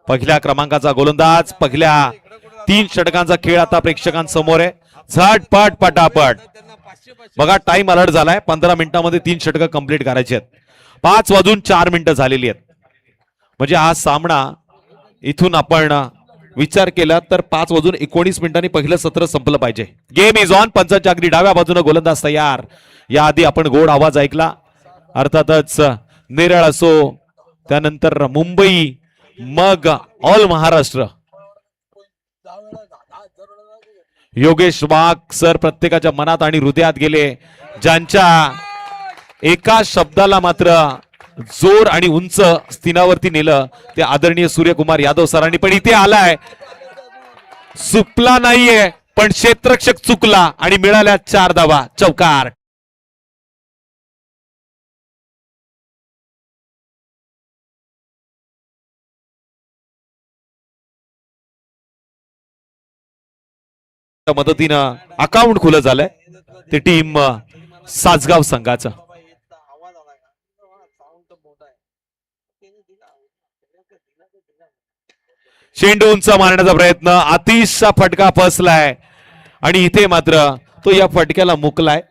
पहिल्या क्रमांकाचा गोलंदाज. पहिल्या 3 षटकांचा खेळ आता प्रेक्षकांसमोर आहे. झटपट पटापट बघा, टाइम अलर्ट झालाय. 15 मिनिटांमध्ये 3 षटकं कंप्लीट करायची आहेत. 5:04 झालेली आहेत. म्हणजे हा सामना इथून आपण विचार केला तर 5:19 पहिलं सत्र संपलं पाहिजे. Game is on. पंचांच्या अगदी डाव्या बाजूने गोलंदाज तयार. याआधी आपण गोड आवाज ऐकला, अर्थातच नेरळ असो, त्यानंतर मुंबई, मग ऑल महाराष्ट्र. योगेश वाघ सर प्रत्येकाच्या मनात आणि हृदयात गेले, ज्यांच्या एका शब्दाला मात्र जोर आणि उंच स्थानावरती नेलं ते आदरणीय सूर्यकुमार यादव सरांनी. पण इथे आलाय, चुकला नाहीये पण क्षेत्ररक्षक चुकला आणि मिळाल्या 4 धावा. चौकार. मदतीनं अकाउंट खुलं झालंय ते टीम सासगाव संघाचं. चेंडू उंच मारण्याचा प्रयत्न, अतिशय फटका फसलाय आणि इथे मात्र तो या फटक्याला मुकलाय.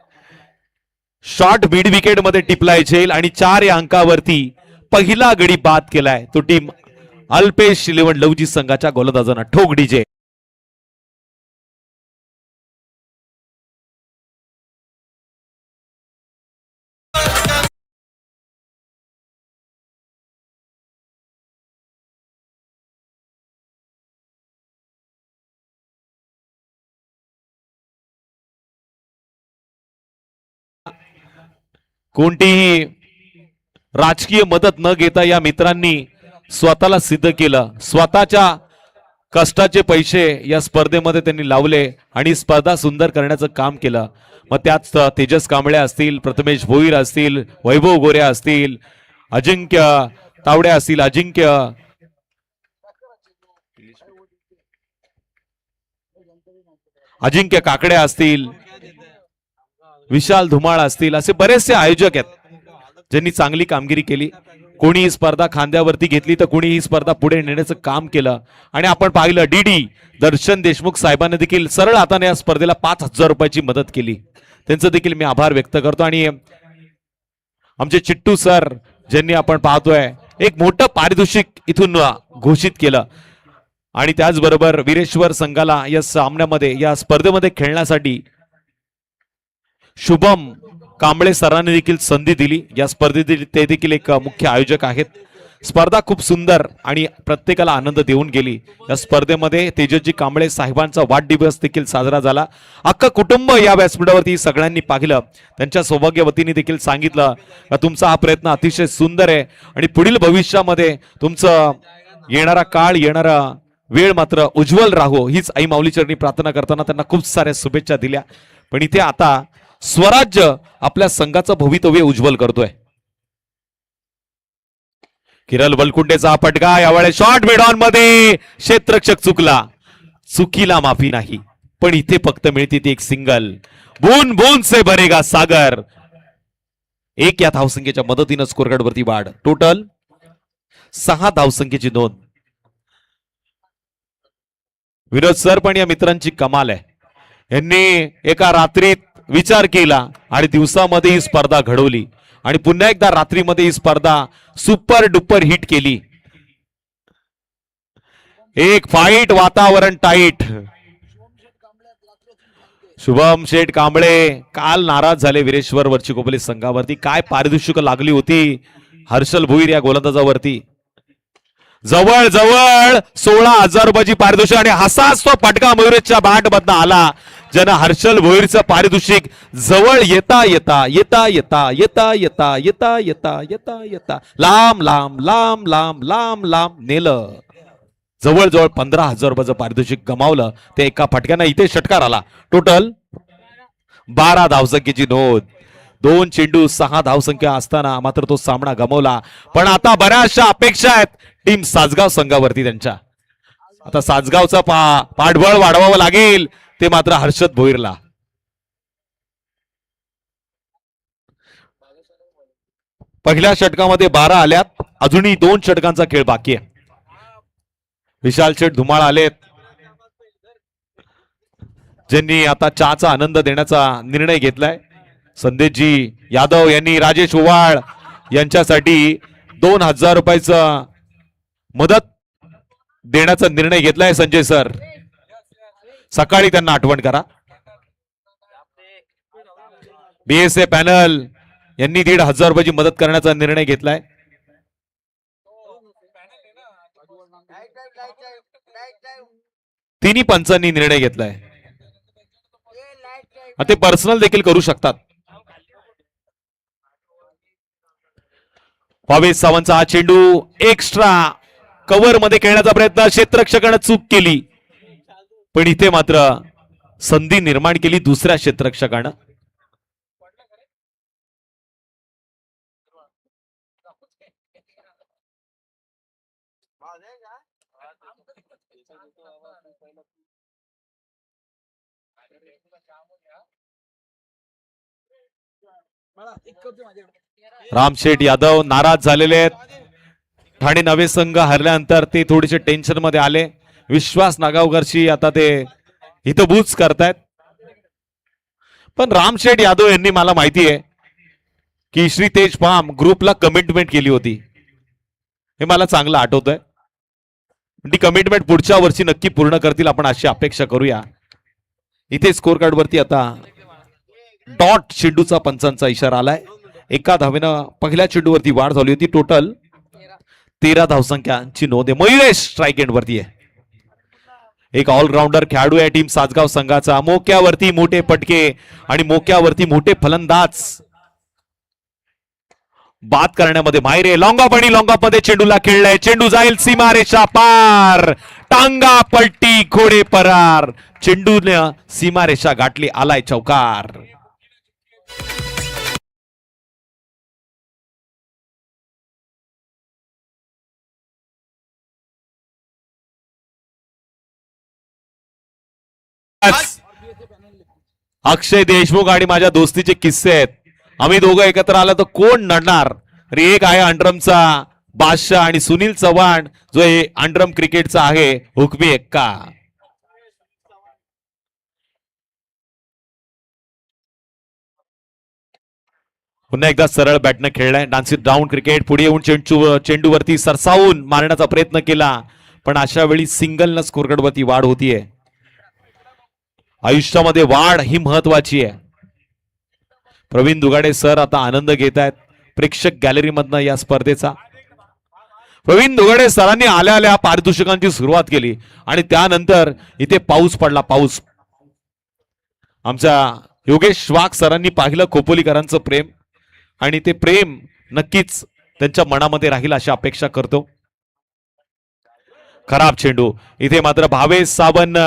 शॉर्ट मिड विकेट मध्ये टिपलाय झेल आणि 4 या अंकावरती पहिला गडी बाद केलाय तो टीम अल्पेश इलेव्हन लवजी संघाच्या गोलंदाजांना. ठोक डीजे. कोणतीही राजकीय मदत न घेता या मित्रांनी स्वतःला सिद्ध केलं. स्वतःच्या कष्टाचे पैसे या स्पर्धेमध्ये त्यांनी लावले आणि स्पर्धा सुंदर करण्याचं काम केलं. मग त्यात तेजस कांबळे असतील, प्रथमेश भोईर असतील, वैभव गोरे असतील, अजिंक्य तावडे असतील, अजिंक्य काकडे असतील, विशाल धुमाळ असतील, असे बरेचसे आयोजक आहेत ज्यांनी चांगली कामगिरी केली. कोणी ही स्पर्धा खांद्यावरती घेतली तर कोणी ही स्पर्धा पुढे नेण्याचं काम केलं. आणि आपण पाहिलं डीडी दर्शन देशमुख साहेबांनी देखील सरळ हाताने या स्पर्धेला 5,000 रुपयाची मदत केली. त्यांचं देखील मी आभार व्यक्त करतो. आणि आमचे चिट्टू सर ज्यांनी आपण पाहतोय एक मोठं पारितोषिक इथून घोषित केलं. आणि त्याचबरोबर वीरेश्वर संघाला या सामन्यामध्ये या स्पर्धेमध्ये खेळण्यासाठी शुभम कांबळे सरांनी देखील संधी दिली. या स्पर्धेतील ते देखील एक मुख्य आयोजक आहेत. स्पर्धा खूप सुंदर आणि प्रत्येकाला आनंद देऊन गेली. या स्पर्धेमध्ये तेजसजी कांबळे साहेबांचा वाढदिवस देखील साजरा झाला. अख्खं कुटुंब या व्यासपीठावरती सगळ्यांनी पाहिलं. त्यांच्या सौभाग्यवतींनी देखील सांगितलं का तुमचा हा प्रयत्न अतिशय सुंदर आहे आणि पुढील भविष्यामध्ये तुमचं येणारा काळ, येणारा वेळ मात्र उज्ज्वल राहो हीच आई माऊलीचरणी प्रार्थना करताना त्यांना खूप साऱ्या शुभेच्छा दिल्या. पण इथे आता स्वराज्य आपल्या संघाचं भवितव्य उज्ज्वल करतोय. किरण बलकुंडेचा फटका, यावेळेस शॉर्ट मिड ऑन मध्ये क्षेत्ररक्षक चुकला. चुकीला माफी नाही, पण इथे फक्त मिळते ती एक सिंगल. बून बून से भरेगा सागर. 1 या धावसंख्येच्या मदतीनं स्कोरकार्ड वरती वाढ. टोटल 6 धावसंख्येची नोंद. विनोद सर पण या मित्रांची कमाल आहे. यांनी एका रात्रीत विचार केला आणि दिवसामध्ये ही स्पर्धा घडवली आणि पुन्हा एकदा रात्रीमध्ये ही स्पर्धा सुपर डुपर हिट केली. एक फाईट, वातावरण टाईट. शुभम शेठ कांबळे काल नाराज झाले वीरेश्वर वरची कोपली संघावरती. काय पारितोषिक लागली होती हर्षल भोईर या गोलंदाजावरती. जवळ जवळ 16,000 रुपयाची पारितोषिक आणि हसाच तो फटका मयुरेशच्या बॅट मधनं आला, ज्यानं हर्षल भोईरचं पारितोषिक जवळ येता येता येता येता येता येता येता येता येता येता लांब लांब लांब लांब लांब लांब नेलं. जवळजवळ 15,000 रुपयाचं पारितोषिक गमावलं ते एका फटक्यानं. इथे षटकार आला. टोटल 12 धावसंख्येची नोंद. 2 चेंडू 6 धावसंख्या असताना मात्र तो सामना गमावला. पण आता बऱ्याचशा अपेक्षा आहेत टीम सासगाव संघावरती त्यांच्या. आता सासगावचा पाठबळ वाढवावं लागेल, ते मात्र हर्षद भोईरला. पहिल्या षटकामध्ये 12 आल्यात, अजूनही 2 षटकांचा खेळ बाकी आहे. विशाल शेठ धुमाळ आलेत, ज्यांनी आता चहाचा आनंद देण्याचा निर्णय घेतलाय. संदेशजी यादव यांनी राजेश ओवाळ यांच्यासाठी 2000 रुपयाचं मदत देण्याचा निर्णय घेतलाय. संजय सर, सकाळी त्यांना आठवण करा. बीएसए पॅनल यांनी 1500 रुपयाची मदत करण्याचा निर्णय घेतलाय. तिन्ही पंचांनी निर्णय घेतलाय. ते पर्सनल देखील करू शकतात. भावेश सावंतचा हा चेंडू एक्स्ट्रा कव्हर मध्ये खेळण्याचा प्रयत्न, क्षेत्ररक्षकानं चूक केली, पण इथे मात्र संधी निर्माण केली दुसऱ्या क्षेत्ररक्षकानं. रामशेठ यादव नाराज झालेले आहेत. ठाणे नवे संघ हरल्यानंतर ते थोडेसे टेन्शन मध्ये आले. विश्वास नागावकरशी आता ते हितबूज करतायत. पण रामशेठ यादव यांनी, मला माहिती आहे की श्री तेज फार्म ग्रुपला कमिटमेंट केली होती, हे मला चांगलं आठवतंय. ती कमिटमेंट पुढच्या वर्षी नक्की पूर्ण करतील, आपण अशी अपेक्षा करूया. इथे स्कोर कार्ड वरती आता डॉट चेंडूचा पंचांचा इशारा आलाय. एका धावेनं पहिल्या चेंडूवरती वाढ झाली होती. टोटल 13 धावसंख्यांची नोंद आहे. मयुरेश स्ट्राईक एंड वरती आहे. एक ऑलराऊंडर खेळाडू आहे टीम सासगाव संघाचा. मोक्यावरती मोठे फटके आणि मोक्यावरती मोठे फलंदाज बाद करण्यामध्ये माहिर आहे. लॉंगॉप आणि लॉंगॉप मध्ये चेंडूला खेळलाय. चेंडू जाईल सीमारेषा पार, टांगा पलटी, घोडे परार. चेंडूने सीमारेषा गाठली, आलाय चौकार. अक्षय देशमुख आणि माझ्या दोस्तीचे किस्से आहेत. आम्ही दोघं एकत्र आलं तर कोण नडणार. एक आहे अंडरमचा बादशाह आणि सुनील चव्हाण जो हे अंडरम क्रिकेटचा आहे हुकमी एक्का. पुन्हा एकदा सरळ बॅटनं खेळलाय. डान्सी डाऊन क्रिकेट. पुढे येऊन चेंडूवरती सरसावून मारण्याचा प्रयत्न केला, पण अशा वेळी सिंगल न स्कोरकार्डवरती वाढ होतीये. आयुष्यामध्ये वाढ ही महत्वाची आहे. प्रवीण दुगाडे सर आता आनंद घेत आहेत प्रेक्षक गॅलरी मधनं या स्पर्धेचा. प्रवीण दुगाडे सरांनी आल्या आल्या पारितोषिकांची सुरुवात केली आणि त्यानंतर इथे पाऊस पडला. पाऊस. आमच्या योगेश वाघ सरांनी पाहिलं खोपोलीकरांचं प्रेम, आणि ते प्रेम नक्कीच त्यांच्या मनामध्ये राहील अशी अपेक्षा करतो. खराब चेंडू. इथे मात्र भावेश सावंत,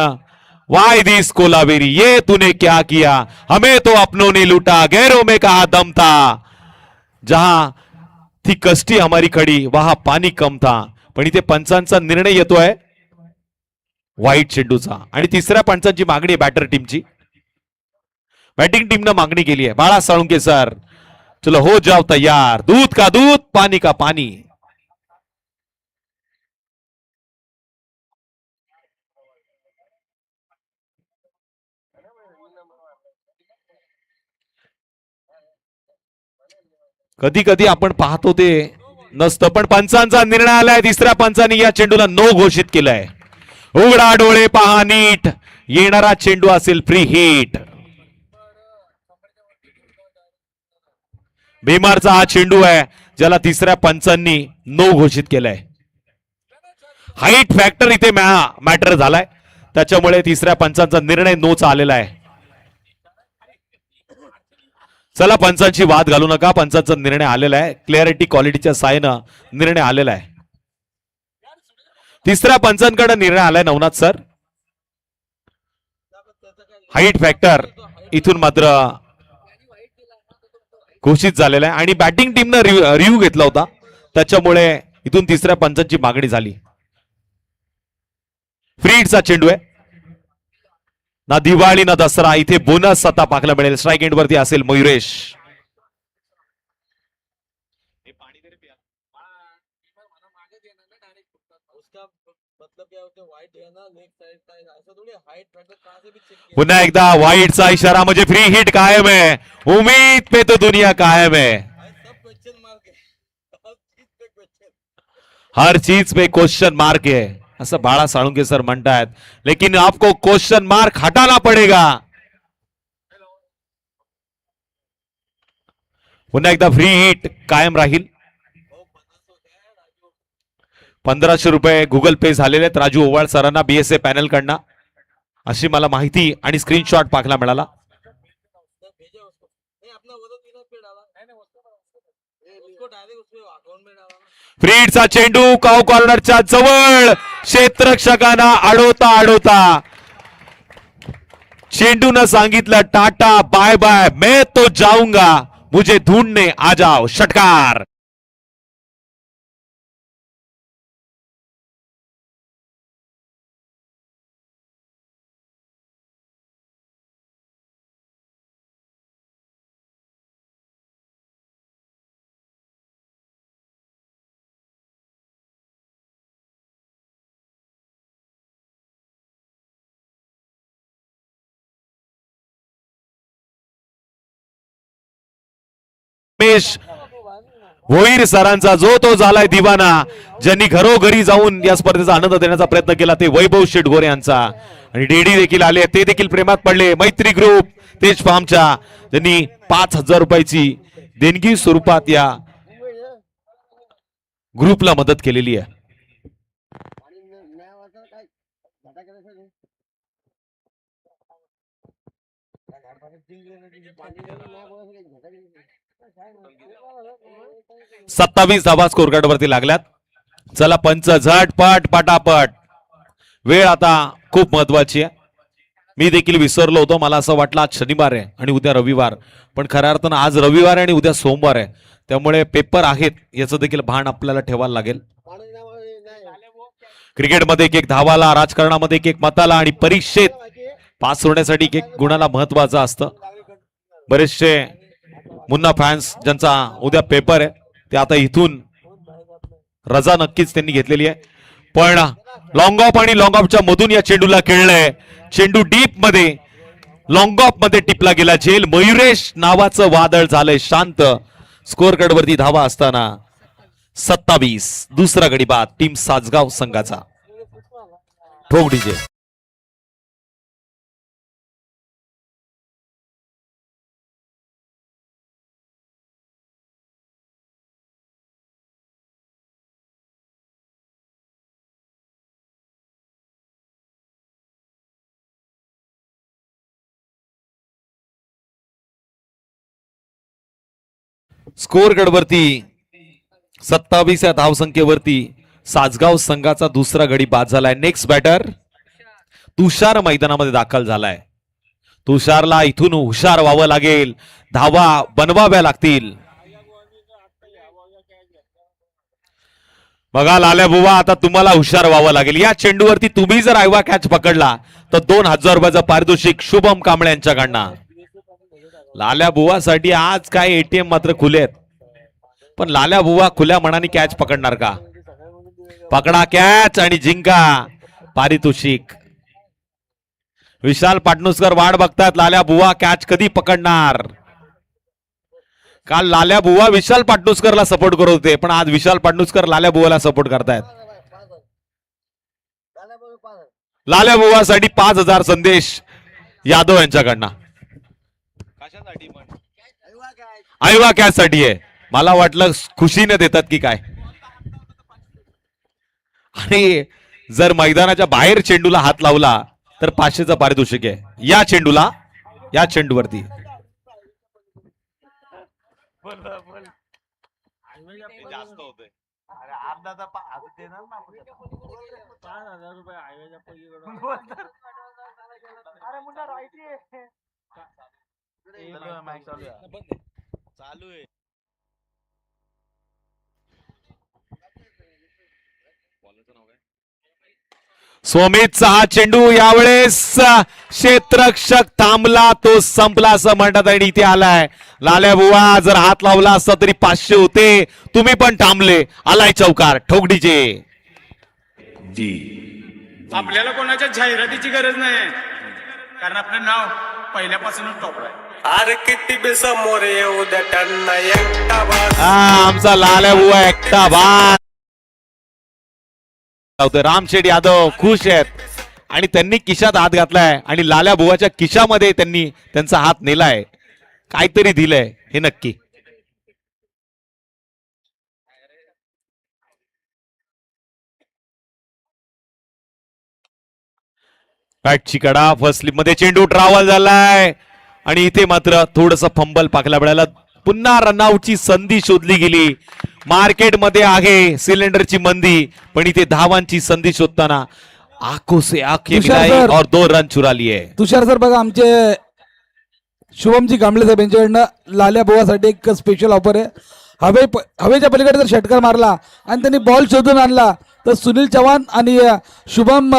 वाई दिस कोलावेरी, ये तूने क्या किया, हमें तो अपनों ने लूटा, गैरों में कहा दम था, जहां थी कष्टी हमारी खड़ी वहां पाणी कम था. पण इथे पंचांचा निर्णय येतोय वाईट चेंडूचा, आणि तिसऱ्या पंचांची मागणी बॅटर टीमची. बॅटिंग टीमनं मागणी केली आहे. बाळा साळुंके सर, चलो हो जाओ तैयार, दूध का दूध, पानी का पानी. कधी कधी आपण पाहतो ते नसतं, पण पंचांचा निर्णय आलाय. तिसऱ्या पंचांनी या चेंडूला नो घोषित केलाय. उघडा डोळे पहा नीट, येणारा चेंडू असेल फ्री हिट. भीमारचा हा चेंडू आहे ज्याला तिसऱ्या पंचांनी नो घोषित केलाय. हाईट फॅक्टर इथे मॅटर झालाय, त्याच्यामुळे तिसऱ्या पंचांचा निर्णय नोचा आलेला आहे. चला, पंचांची वाद घालू नका. पंचांचा निर्णय आलेला आहे. क्लॅरिटी क्वालिटीच्या सायनं निर्णय आलेला आहे. तिसऱ्या पंचांकडे निर्णय आलाय नवनाथ सर. हाईट फॅक्टर इथून मात्र घोषित झालेला आहे, आणि बॅटिंग टीमनं रिव्ह्यू घेतला होता, त्याच्यामुळे इथून तिसऱ्या पंचांची मागणी झाली. फ्री हिटचा चेंडू आहे. ना दिवाळी ना दसरा, इथे बोनस आता पाहायला मिळेल. स्ट्राईक एंड वरती असेल मयुरेश. पुन्हा एकदा वाईटचा इशारा म्हणजे फ्री हिट कायम है, उम्मीद पे तो दुनिया कायम है, हर चीज पे क्वेश्चन मार्क है असं बाळा साळुंके सर म्हणतात. लेकिन आपको क्वेश्चन मार्क हटाना पडेगा. पुन्हा एकदा फ्री हिट कायम राहील. 1500 रुपये गुगल पे झालेले आहेत राजू ओवाळ सरांना बीएसए पॅनल कडनं, अशी मला माहिती आणि स्क्रीनशॉट पाहायला मिळाला. फ्रीडचा चेंडू काव कॉर्नरच्या जवळ, क्षेत्ररक्षकांना अडवता अडवता चेंडूनं सांगितलं टाटा बाय बाय, मैं तो जाऊंगा, मुझे ढूंढने आ जाओ. षटकार. रमेश भोईर सरांचा जो तो झालाय दिवाना, ज्यांनी घरोघरी जाऊन या स्पर्धेचा आनंद देण्याचा प्रयत्न केला ते वैभव शेठ गोरे यांचा. आणि डेडी देखील आले, ते देखील प्रेमात पडले. मैत्री ग्रुप तेज फार्मच्या त्यांनी 5000 रुपयाची देणगी स्वरूपात या ग्रुपला मदत केलेली आहे. सत्तावीस धावा स्कोर कार्ड वरती लागल्यात. चला पंच झटपट पटापट. वेळ आता खूप महत्वाची आहे. मी देखील विसरलो होतो, मला असं वाटलं आज शनिवार आहे आणि उद्या रविवार, पण खऱ्या अर्थानं आज रविवार आहे आणि उद्या सोमवार आहे, त्यामुळे पेपर आहेत याचं देखील भान आपल्याला ठेवायला लागेल. क्रिकेटमध्ये एक एक धावाला, राजकारणामध्ये एक एक मताला आणि परीक्षेत पास होण्यासाठी एक एक गुणाला महत्वाचं असतं. बरेचसे मुन्ना फॅन्स ज्यांचा उद्या पेपर आहे ते आता इथून रजा नक्कीच त्यांनी घेतलेली आहे. पण लॉंग ऑफ आणि लॉंग ऑफच्या मधून या चेंडूला खेळलंय. चेंडू डीप मध्ये लॉंग ऑफ मध्ये टिपला गेला. झेल मयुरेश नावाचं वादळ झालंय शांत. स्कोर कार्ड वरती धावा असताना 27. दुसरा गडी बाद टीम सासगाव संघाचा. ठोक डीजे. स्कोर गडवरती 27 या धावसंख्येवरती सासगाव संघाचा दुसरा गडी बाद झालाय. नेक्स्ट बॅटर तुषार मैदानामध्ये दाखल झालाय. तुषारला इथून हुशार व्हावं लागेल, धावा बनवाव्या लागतील. बघा लाल्या बुवा, आता तुम्हाला हुशार व्हावं लागेल. या चेंडूवरती तुम्ही जर आयवा कॅच पकडला तर 2000 रुपयाचं पारितोषिक शुभम कांबळे यांच्याकडनं. लाल्या बुवासाठी आज काय एटीएम मात्र खुले आहेत, पण लाल्या बुवा खुल्या मनाने कॅच पकडणार का? पकडा कॅच आणि जिंका पारितोषिक. विशाल पाटणूसकर वाट बघतात, लाल्या बुवा कॅच कधी पकडणार. काल लाल्या बुवा विशाल पाटणूसकरला सपोर्ट करत होते, पण आज विशाल पाटणूसकर लाल्या बुवाला सपोर्ट करतायत. लाल्या बुवासाठी 5000 संदेश यादव यांच्याकडनं. आयवा कॅच साठी आहे. मला वाटलं खुशीने देतात की काय. आणि जर मैदानाच्या बाहेर चेंडूला हात लावला तर 500चं पारितोषिक आहे. या चेंडूला, या चेंडूवरती जास्त होतंय. चालू आहे. सोमितचा हा चेंडू यावेळेस क्षेत्ररक्षक थांबला, तो संपला असं म्हणतात आणि इथे आलाय. लाल्या बुवा जर हात लावला असता तरी 500 होते, तुम्ही पण थांबले. आलाय चौकार. ठोक डीजे. जी आपल्याला कोणाच्या जाहिरातीची गरज नाही कारण आपलं नाव पहिल्यापासूनच टॉप आहे. अरे किती बी समोर येऊ द्या त्यांना एकटा बस. आमचा लाल्या बुवा एकटा भात. राम शेठ यादव खुश आहेत आणि त्यांनी खिशात हात घातलाय आणि लाल्या बुवाच्या खिशामध्ये त्यांनी त्यांचा हात नेलाय. काहीतरी दिलंय हे नक्की. बॅटची कडा फर्स्ट स्लिप मध्ये चेंडू ट्रॅव्हल झालाय आणि इथे मात्र थोडस फंबल पाकल्या वेळेला पुन्हा रनआउटची संधी शोधली गेली. मार्केटमध्ये आहे सिलेंडरची मंदी पण इथे धावांची संधी शोधताना आंखों से आंखें मिलाई और 2 रन चुरा लिए. तुषार सर बघा आमचे शुभमजी कांबळे साहेब यांच्याकडनं लाल्या बोवासाठी एक स्पेशल ऑफर आहे. हवेच्या पलीकडे जर षटकार मारला आणि त्यांनी बॉल शोधून आणला तर सुनील चव्हाण आणि शुभम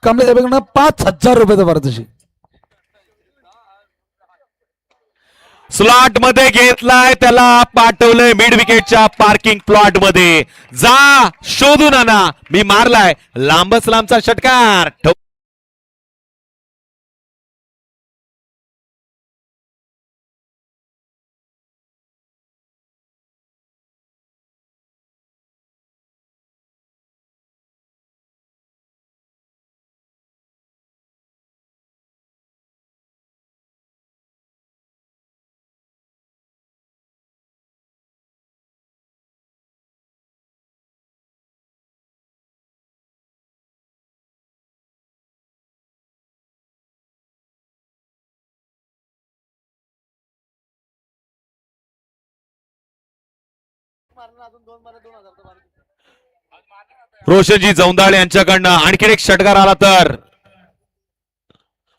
कांबळे साहेबांकडनं 5,000 रुपयाचं पारितोषिक. स्लॉट मध्ये घेतलाय त्याला पाठवलंय मिड विकेटच्या पार्किंग प्लॉट मध्ये. जा शोधून आणा. मी मारलाय लांबच लांबचा षटकार. रोशनजी जौंदाळे यांच्याकडनं आणखीन एक षटकार आला तर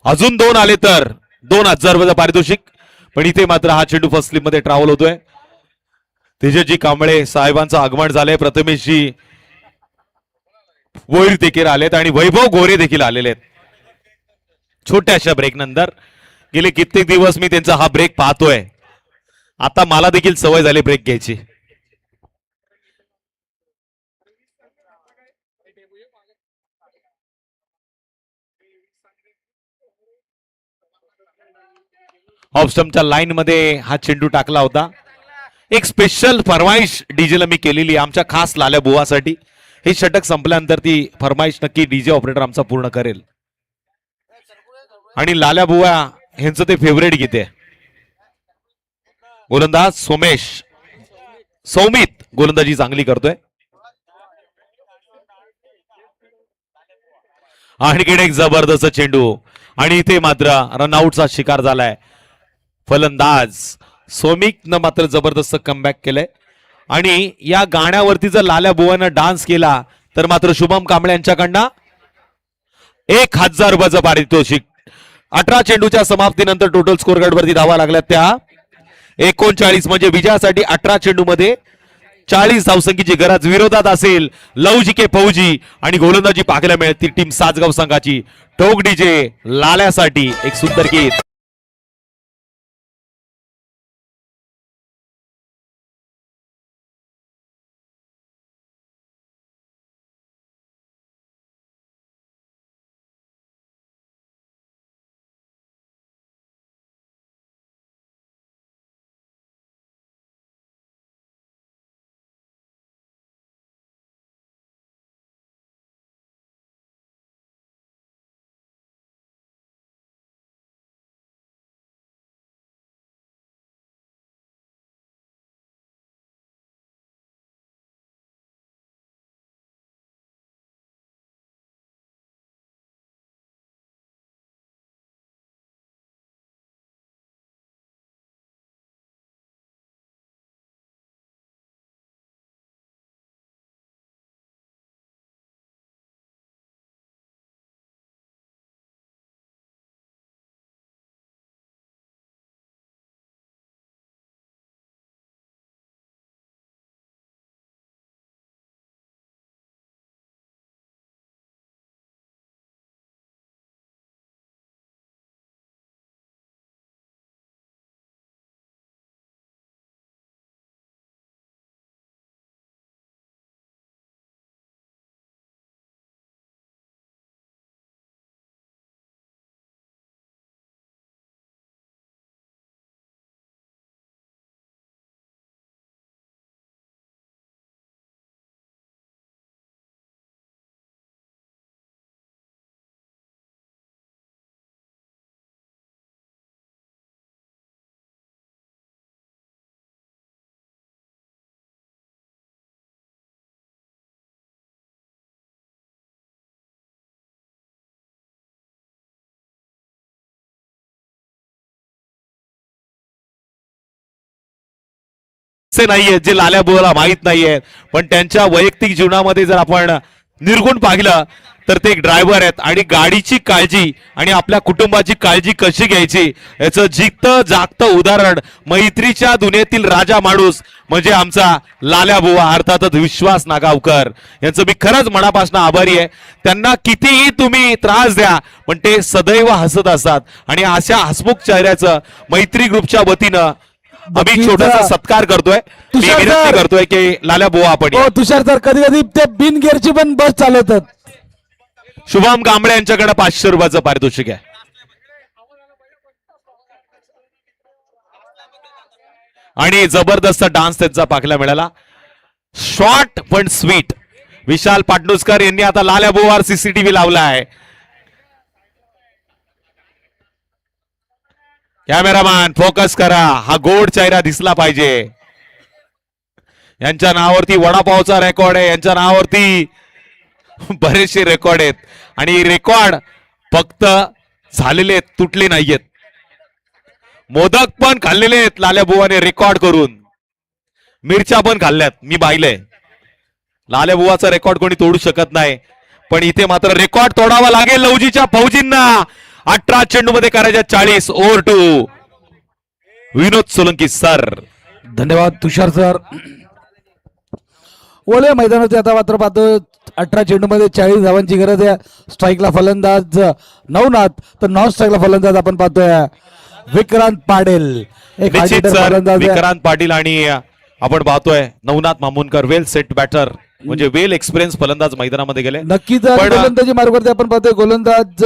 अजून 2 आले तर 2,000 रुपयाचं पारितोषिक. पण इथे मात्र हा चेंडू फर्स्ट स्लिप मध्ये ट्रॅव्हल होतोय. तेजसजी कांबळे साहेबांचं आगमन झालंय. प्रथमेशजी वैर देखील आलेत आणि वैभव गोरे देखील आलेले आहेत. छोट्याशा ब्रेक नंतर गेले कित्येक दिवस मी त्यांचा हा ब्रेक पाहतोय. आता मला देखील सवय झाली ब्रेक घ्यायची. ऑफ स्टंपच्या लाईन मध्ये हा चेंडू टाकला होता. एक स्पेशल फरमाईश डीजेला मी केलेली आमच्या खास लाल्या बुवासाठी. हे षटक संपल्यानंतर ती फरमाईश नक्की डीजे ऑपरेटर आमचा पूर्ण करेल. आणि लाल्या बुवा यांचं ते फेवरेट गीत आहे. गोलंदाज सौमित गोलंदाजी चांगली करतोय. आणखीन एक जबरदस्त चेंडू आणि इथे मात्र रनआउटचा शिकार झालाय. फलंदाज सौमिकनं मात्र जबरदस्त कमबॅक केलंय. आणि या गाण्यावरती जर लाल्या बुवानं डान्स केला तर मात्र शुभम कांबळे यांच्याकडनं 1,000 रुपयाचं पारितोषिक. 18 चेंडूच्या समाप्तीनंतर टोटल स्कोर कार्ड वरती धावा लागल्यात त्या 39 म्हणजे विजयासाठी 18 चेंडू मध्ये 40 धावसंख्येची गरज. विरोधात असेल लवजी के फौजी आणि गोलंदाजी पाहायला मिळेल ती टीम सासगाव संघाची. टोक डीजे लाल्यासाठी एक सुंदर गीत. असे नाहीयेत जे लाल्या बुवाला माहित नाहीयेत, पण त्यांच्या वैयक्तिक जीवनामध्ये जर आपण निर्गुण पाहिलं तर ते एक ड्रायव्हर आहेत आणि गाडीची काळजी आणि आपल्या कुटुंबाची काळजी कशी घ्यायची याचं जिगतं जागतं उदाहरण मैत्रीच्या दुनियेतील राजा माणूस म्हणजे आमचा लाल्या बुवा अर्थातच विश्वास नागावकर यांचं मी खरंच मनापासून आभारी आहे. त्यांना कितीही तुम्ही त्रास द्या पण ते सदैव हसत असतात आणि अशा हसमुख चेहऱ्याचं मैत्री ग्रुपच्या वतीनं आम्ही छोटासा सत्कार करतोय. मी तुषार विनंती सर. करतोय की लाल्या बुवा आपण या. हो तुषार सर, कधी कधी ते बिन गिअरची पण बस चालवतात. शुभम कांबळे यांच्याकडे 500 रुपयाचं पारितोषिक आहे. आणि जबरदस्त डान्स त्यांचा पाहायला मिळाला. शॉर्ट पण स्वीट. विशाल पाटणूसकर यांनी आता लाल्या बुवावर सीसीटीव्ही लावला आहे. कॅमेरामॅन फोकस करा, हा गोड चेहरा दिसला पाहिजे. यांच्या नावावरती वडापावचा रेकॉर्ड आहे, यांच्या नावावरती बरेचसे रेकॉर्ड आहेत आणि रेकॉर्ड फक्त झालेले आहेत, तुटले नाहीयेत. मोदक पण खाल्लेले आहेत लाल्या बुवाने रेकॉर्ड करून. मिरच्या पण खाल्ल्यात, मी पाहिलंय. लाल्या बुवाचा रेकॉर्ड कोणी तोडू शकत नाही, पण इथे मात्र रेकॉर्ड तोडावा लागेल लवजीच्या फौजींना. 18 चेंडूमध्ये करायच्या 40. Over to Vinod Solanki sir. धन्यवाद तुषार सर. ओले मैदानाचे आता मात्र पाहतो 18 चेंडूमध्ये 40 धावांची गरज आहे. स्ट्राईकला फलंदाज नवनाथ, तर नॉन स्ट्राईकला फलंदाज आपण पाहतोय विक्रांत पाटील. एक निश्चित highlighter सर, फलंदाज आहे. विक्रांत पाटील आणि आपण पाहतोय नवनाथ मामुनकर वेल सेट बॅटर म्हणजे वेल एक्सपिरियन्स फलंदाज मैदानामध्ये गेले. नक्कीच पण गोलंदाजी मार्गावरती आपण पाहतोय गोलंदाज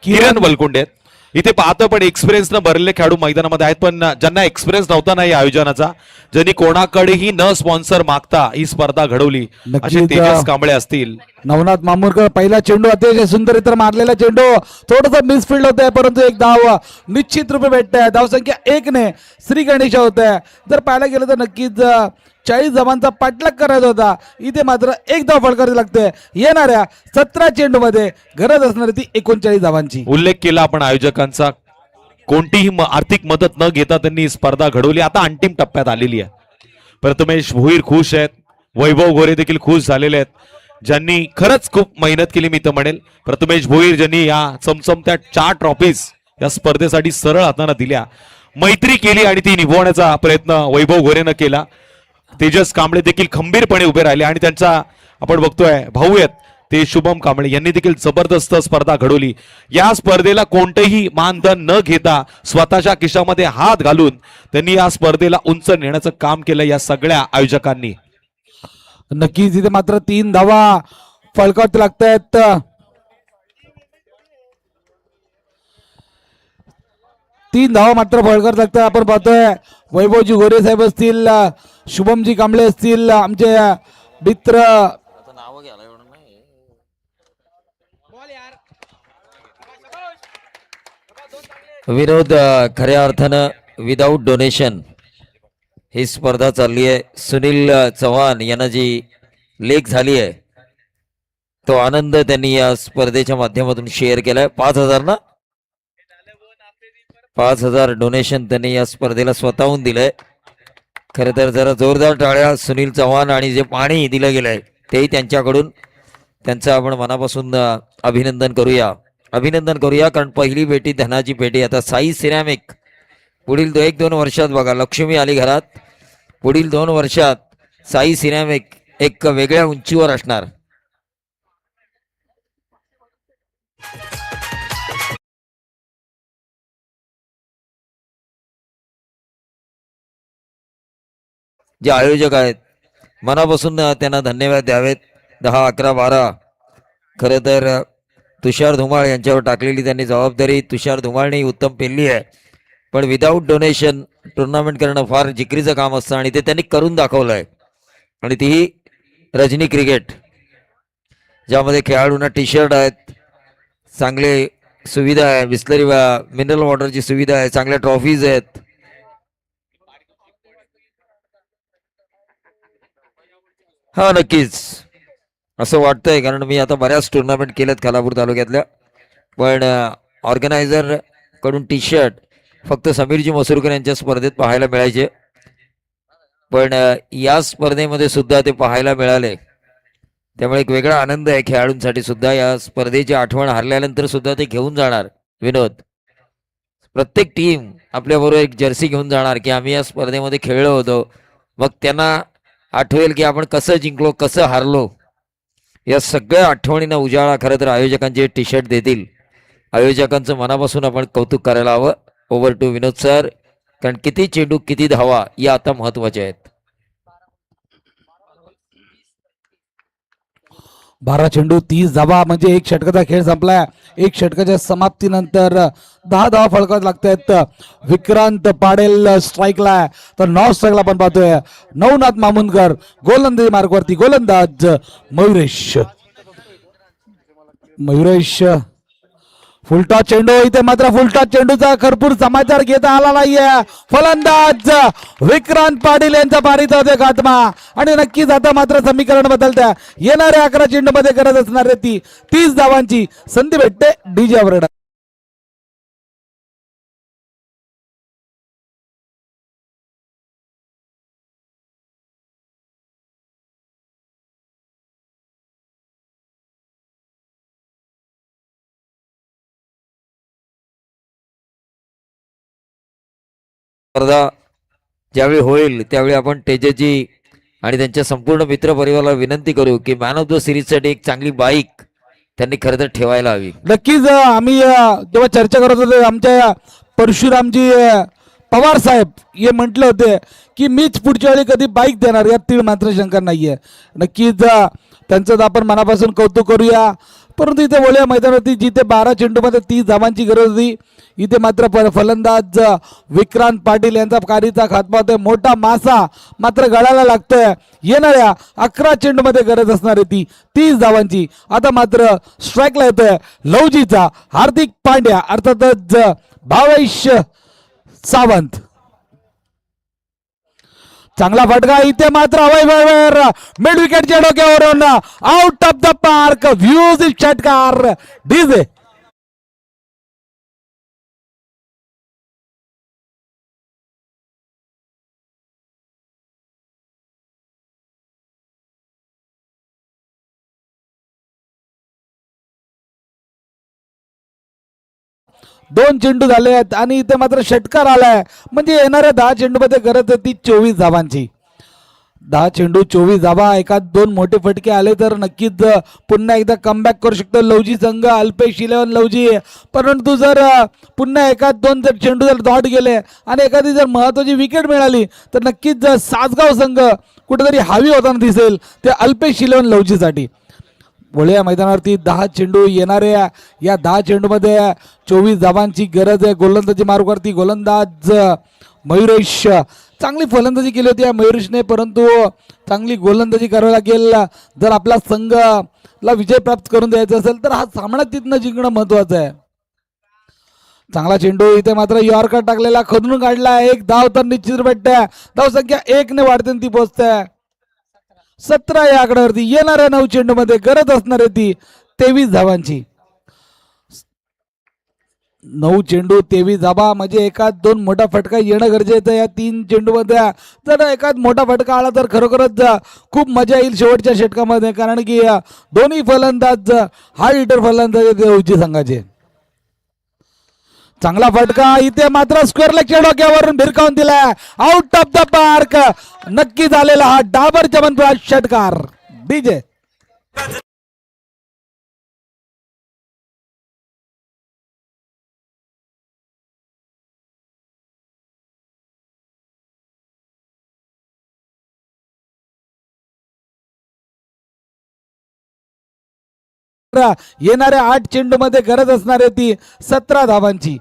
किरण वलकुंडे आहेत. इथे पाहतो पण एक्सपिरियन्स न भरलेले खेळाडू मैदानामध्ये आहेत, पण ज्यांना एक्सपिरियन्स नव्हता नाही आयोजनाचा, ज्यांनी कोणाकडेही न स्पॉन्सर मागता ही स्पर्धा घडवली नक्कीच, असे तेजस कांबळे असतील. नवनाथ मामूरकर. पहिला चेंडू अतिशय सुंदर इतर मारलेला चेंडू, थोडस मिसफिल्ड होत आहे परंतु एक धाव निश्चित रूपे भेटत आहे. धावसंख्या 1 ने श्री गणेश होत आहे. जर पाहायला गेलं तर नक्कीच 40 धावांचा पाठलाग करायचा होता, इथे मात्र एक धाव फळकावी लागते. येणाऱ्या 17 चेंडूमध्ये गरज असणारी ती 39 धावांची. उल्लेख केला आपण आयोजकांचा, कोणतीही आर्थिक मदत न घेता त्यांनी ही स्पर्धा घडवली. आता अंतिम टप्प्यात आलेली आहे. प्रथमेश भोईर खुश आहेत, वैभव गोरे देखील खुश झालेले आहेत, ज्यांनी खरंच खूप मेहनत केली. मी तर म्हणेल प्रथमेश भोईर ज्यांनी या चमचमत्या 4 ट्रॉफीज या स्पर्धेसाठी सरळ हाताने दिल्या, मैत्री केली आणि ती निभवण्याचा प्रयत्न वैभव गोरेनं केला. तेजस कांबळे देखील खंबीरपणे उभे राहिले आणि त्यांचा आपण बघतोय भाऊ आहेत ते शुभम कांबळे यांनी देखील जबरदस्त स्पर्धा घडवली. या स्पर्धेला कोणतेही मानधन न घेता स्वतःच्या खिशामध्ये हात घालून त्यांनी या स्पर्धेला उंच नेण्याचं काम केलं या सगळ्या आयोजकांनी. नक्कीच इथे मात्र 3 धावा फळकावती लागतायत. तीन धावा मात्र फळकत लागतात. आपण पाहतोय वैभवजी गोरे साहेब असतील, शुभमजी कांबळे असतील, आमचे मित्र विनोद. खऱ्या अर्थानं विदाऊट डोनेशन ही स्पर्धा चालली आहे. सुनील चव्हाण यांना जी लेख झाली आहे तो आनंद त्यांनी या स्पर्धेच्या माध्यमातून शेअर केलाय. 5,000 ना, 5,000 डोनेशन त्यांनी या स्पर्धेला स्वतःहून दिलंय. खरं तर जरा जोरदार टाळ्या सुनील चव्हाण आणि जे पाणी दिलं गेलंय तेही त्यांच्याकडून, त्यांचं आपण मनापासून अभिनंदन करूया. कारण पहिली पेटी धनाची पेटी. आता साई सिरॅमिक पुढील 1-2 वर्षात बघा, लक्ष्मी आली घरात, पुढील 2 वर्षात साई सिरॅमिक एक वेगळ्या उंचीवर असणार. जे आयोजक आहेत मनापासून त्यांना धन्यवाद द्यावेत. 10, 11, 12 खरं तर तुषार धुमाळ यांच्यावर टाकलेली त्यांनी जबाबदारी तुषार धुमाळने उत्तम पेलली आहे. पण विदाऊट डोनेशन टुर्नामेंट करणं फार जिकरीचं काम असतं आणि ते त्यांनी करून दाखवलं आहे. आणि तीही रजनी क्रिकेट, ज्यामध्ये खेळाडूंना टी शर्ट आहेत, चांगले सुविधा आहे, बिस्लरी मिनरल वॉटरची सुविधा आहे, चांगल्या ट्रॉफीज आहेत. हा नक्कीच असं वाटतंय, कारण मी आता बऱ्याच टुर्नामेंट केल्यात खालापूर तालुक्यातल्या. पण ऑर्गनायझर कडून टी शर्ट फक्त समीरजी मसूरकर यांच्या स्पर्धेत पाहायला मिळायचे. पण या स्पर्धेमध्ये सुद्धा ते पाहायला मिळाले. त्यामुळे एक वेगळा आनंद आहे खेळाडूंसाठी सुद्धा. या स्पर्धेची आठवण हरल्यानंतर सुद्धा ते घेऊन जाणार. विनोद, प्रत्येक टीम आपल्याबरोबर एक जर्सी घेऊन जाणार की आम्ही या स्पर्धेमध्ये खेळलो होतो. मग त्यांना आठवेल की आपण कसं जिंकलो, कसं हारलो. या सगळ्या आठवणींना उजाळा खरं तर आयोजकांचे टी शर्ट देतील. आयोजकांचं मनापासून आपण कौतुक करायला हवं. Over to Vinod sir. कारण किती चेंडू किती धावा या आता महत्वाच्या आहेत. 12 चेंडू 30 धावा म्हणजे एक षटकाचा खेळ संपलाय. एक षटकाच्या समाप्तीनंतर 10 धावा फळकावत लागतायत. विक्रांत पाडेल स्ट्राईकला, तर नॉन स्ट्राईकला पण पाहतोय नवनाथ मामुनकर. गोलंदाजी मार्गवरती गोलंदाज मयुरेश फुलटॉस चेंडू. इथे मात्र फुलटॉस चेंडूचा भरपूर समाचार घेता आला नाहीये. फलंदाज विक्रांत पाटील यांचा बारीत होते खात्मा. आणि नक्कीच आता मात्र समीकरण बदलत्या. येणाऱ्या 11 चेंडू मध्ये करत असणार ती 30 धावांची संधी भेटते डीजे ऑपरेटर. स्पर्धा ज्यावेळी होईल त्यावेळी आपण तेजस्वी आणि त्यांच्या संपूर्ण मित्रपरिवाराला विनंती करू की मॅन ऑफ द सिरीजसाठी एक चांगली बाईक त्यांनी खरं तर ठेवायला हवी. नक्कीच आम्ही जेव्हा चर्चा करत होतो आमच्या परशुरामजी पवार साहेब हे म्हटले होते की मीच पुढच्या वेळी कधी बाईक देणार, यात तीळ मात्र शंका नाहीये. नक्कीच त्यांचं आपण मनापासून कौतुक करूया. परंतु इथे वळ्या मैदानावरती जिथे 12 चेंडूमध्ये 30 धावांची गरज होती, इथे मात्र फलंदाज विक्रांत पाटील यांचा कारीचा खात्मा होतोय. मोठा मासा मात्र गळायला लागतोय. येणाऱ्या 11 चेंडूमध्ये गरज असणार आहे ती 30 धावांची. आता मात्र स्ट्राईकला येतोय लवजीचा हार्दिक पांड्या अर्थातच भावेश सावंत. चांगला फटका इथे मात्र अवैभवर मिड विकेटच्या डोक्यावरून out of the park. Views षटकार डीजे. दोन चेंडू झाले आहेत आणि इथे मात्र षटकार आलाय. म्हणजे येणाऱ्या 10 चेंडू मध्ये गरज आहे ती 24 धावांची. 10 चेंडू 24 धावा. एखाद 2 मोठे फटके आले तर नक्कीच पुन्हा एकदा कमबॅक करू शकतो लवजी संघ. अल्पेश 11 लवजी. परंतु जर पुन्हा एखाद 2 जर चेंडू जर डॉट गेले आणि एखादी जर महत्वाची विकेट मिळाली तर नक्कीच सासगाव संघ कुठेतरी हावी होताना दिसेल ते अल्पेश 11 लवजीसाठी. वळ्या मैदानावरती 10 चेंडू येणाऱ्या या 10 चेंडूमध्ये 24 धावांची गरज आहे. गोलंदाजी मार्गावरती गोलंदाज मयुरेश. चांगली फलंदाजी केली होती या मयुरेशने, परंतु चांगली गोलंदाजी करावी लागेल जर आपला संघाला विजय प्राप्त करून द्यायचा असेल तर हा सामना तिथनं जिंकणं महत्वाचं आहे. चांगला चेंडू इथे मात्र यॉर्कर टाकलेला खदून काढला. एक धाव तर निश्चित भेटते. धाव संख्या 1 ने वाढते ती पोहोचते 17 या आकड्यावरती. येणाऱ्या 9 चेंडू मध्ये गरज असणार आहे ती 23 धावांची. 9 चेंडू 23 धावा म्हणजे एखाद 2 मोठा फटका येणं गरजेचं आहे या 3 चेंडू मध्ये. जर एखाद मोठा फटका आला तर खरोखरच खूप मजा येईल शेवटच्या षटकामध्ये, कारण की दोन्ही फलंदाज हार्ड हिटर फलंदाज उच्च संघाचे. चांगला फटका इथे मात्र स्क्वेअर लेगच्या डोक्यावरून भिरकावून दिलाय. Out of the park. नक्की झालेला हा डाबर चमनप्राश षटकार डीजे. येणाऱ्या 8 चेंडू मध्ये गरज असणार आहे ती 17 धावांची.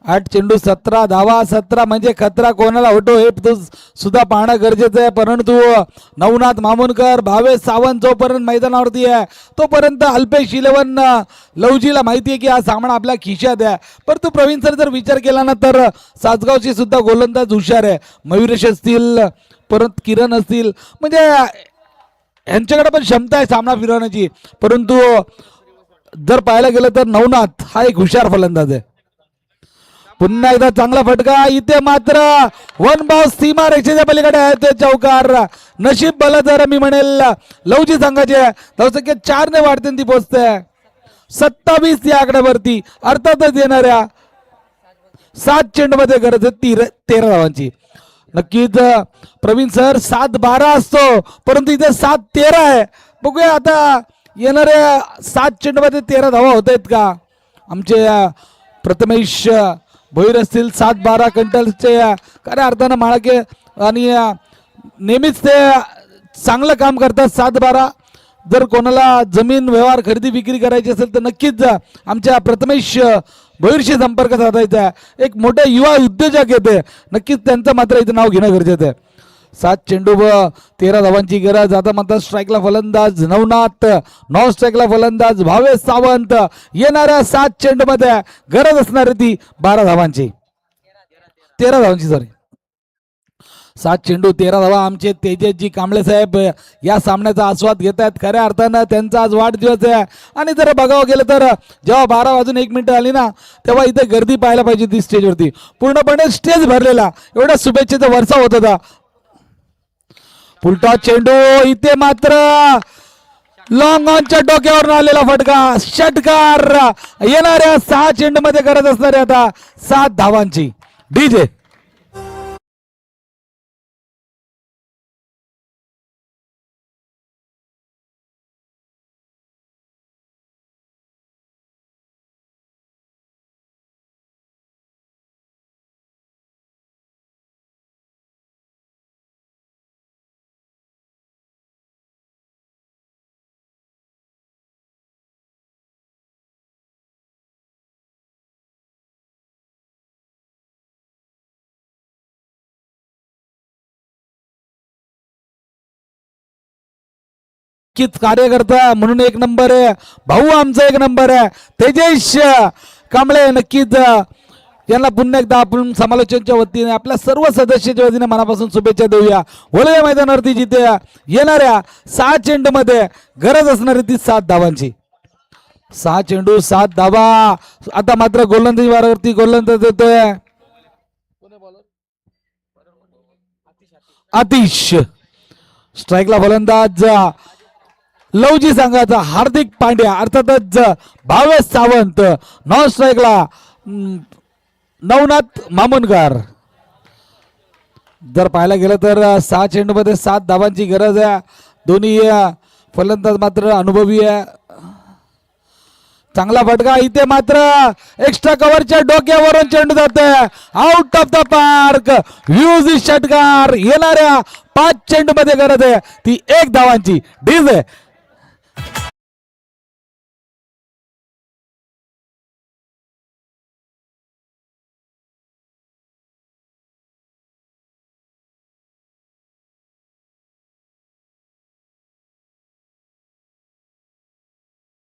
8 चेंडू 17 धावा. 17 म्हणजे खतरा कोणाला होतो हे सुद्धा पाहणं गरजेचं आहे. परंतु नवनाथ मामुनकर भावेश सावंत जोपर्यंत मैदानावरती आहे तोपर्यंत अल्पेश 11 लवजीला माहिती आहे की हा सामना आपल्या खिशात आहे. परंतु प्रवीण सर जर विचार केला ना तर सासगावची सुद्धा गोलंदाज हुशार आहे. मयुरेश असतील परत किरण असतील, म्हणजे यांच्याकडे पण क्षमता आहे सामना फिरवण्याची. परंतु जर पाहायला गेलं तर नवनाथ हा एक हुशार फलंदाज आहे. पुन्हा एकदा चांगला फटका इथे मात्र वन बॉल सीमा रेषेच्या पलीकडे आहे ते चौकार. नशीब भलं जर मी म्हणेल लवजी संघाचे धावसंख्या 4 वाढते ती पोहोचते 27 या आकड्यावरती. अर्थातच येणाऱ्या 7 चेंडूमध्ये गरज आहे 13 धावांची. नक्कीच प्रवीण सर 7-12 असतो परंतु इथे 7-13 आहे. बघूया आता येणाऱ्या 7 चेंडूमध्ये 13 धावा होत आहेत का. आमचे प्रथमेश भोईर असतील 7-12 कंटलचे खऱ्या अर्थानं माळके आणि नेहमीच ते चांगलं काम करतात. 7-12 जर कोणाला जमीन व्यवहार खरेदी विक्री करायची असेल तर नक्कीच आमच्या प्रथमेश भोईरशी संपर्क साधायचा आहे. एक मोठे युवा उद्योजक येते नक्कीच त्यांचं मात्र इथे नाव घेणं गरजेचं आहे. 7 चेंडू व 13 धावांची गरज. आता मात्र स्ट्राईकला फलंदाज नवनाथ, नॉन स्ट्राईकला फलंदाज भावेश सावंत. येणाऱ्या 7 चेंडूमध्ये गरज असणारी ती 12 धावांची 13 धावांची सॉरी. 7 चेंडू 13 धावा. आमचे तेजसजी कांबळे साहेब या सामन्याचा आस्वाद घेत आहेत. खऱ्या अर्थानं त्यांचा आज वाढदिवस आहे आणि जर बघावं गेलं तर जेव्हा 12 वाजून 1 मिनिटं आली ना तेव्हा इथे गर्दी पाहायला पाहिजे ती स्टेजवरती. पूर्णपणे स्टेज भरलेला एवढ्या शुभेच्छेचा वर्षा होत होता. फुलटॉस चेंडू इथे मात्र लॉंग ऑनच्या डोक्यावरून आलेला फटका षटकार. येणाऱ्या 6 चेंडू मध्ये गरज असणारी आता 7 धावांची. डीजे कार्यकर्ता म्हणून 1 नंबर आहे. भाऊ आमचा 1 नंबर आहे तेजस कांबळे. नक्कीच यांना पुन्हा एकदा आपण समालोचनच्या वतीने आपल्या सर्व सदस्याच्या वतीने मनापासून शुभेच्छा देऊया. वळूया मैदानावरती जिथे येणाऱ्या 6 चेंडू मध्ये गरज असणारी ती 7 धावांची. 6 चेंडू 7 धावा. आता मात्र गोलंदाजी वारावरती गोलंदाज देतोय आतिश. स्ट्राईकला फलंदाज लवजी संघाचा हार्दिक पांड्या अर्थातच भावेश सावंत. नॉन स्ट्राईकला नवनाथ मामुनकर. जर पाहायला गेलं तर 6 चेंडू मध्ये 7 धावांची गरज आहे. दोन्ही फलंदाज मात्र अनुभवी आहे. चांगला फटका इथे मात्र एक्स्ट्रा कव्हरच्या डोक्यावरून चेंडू जातोय out of the park. Views षटकार. येणाऱ्या 5 चेंडू मध्ये गरज आहे ती 1 धावांची. डीजे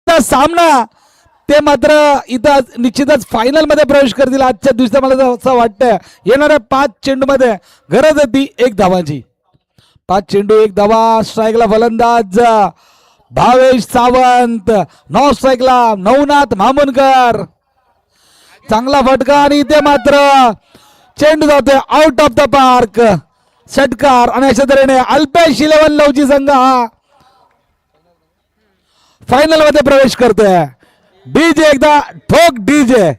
सामना ते मात्र इथं निश्चितच फायनल मध्ये प्रवेश करतील आजच्या दिवसा. मला असं वाटतं येणाऱ्या 5 चेंडू मध्ये गरज आहे ती 1 धावांची. 5 चेंडू 1 धावा. स्ट्राईकला फलंदाज भावेश सावंत. नॉन स्ट्राईकला नवनाथ मामुनकर. चांगला फटका आणि इथे मात्र चेंडू जातोय आउट ऑफ द पार्क षटकार. आणि अशा तऱ्हेने अल्पेश 11 लवजी संघ हा फायनल मध्ये प्रवेश करतोय. डीजे एकदा ठोक डीजे.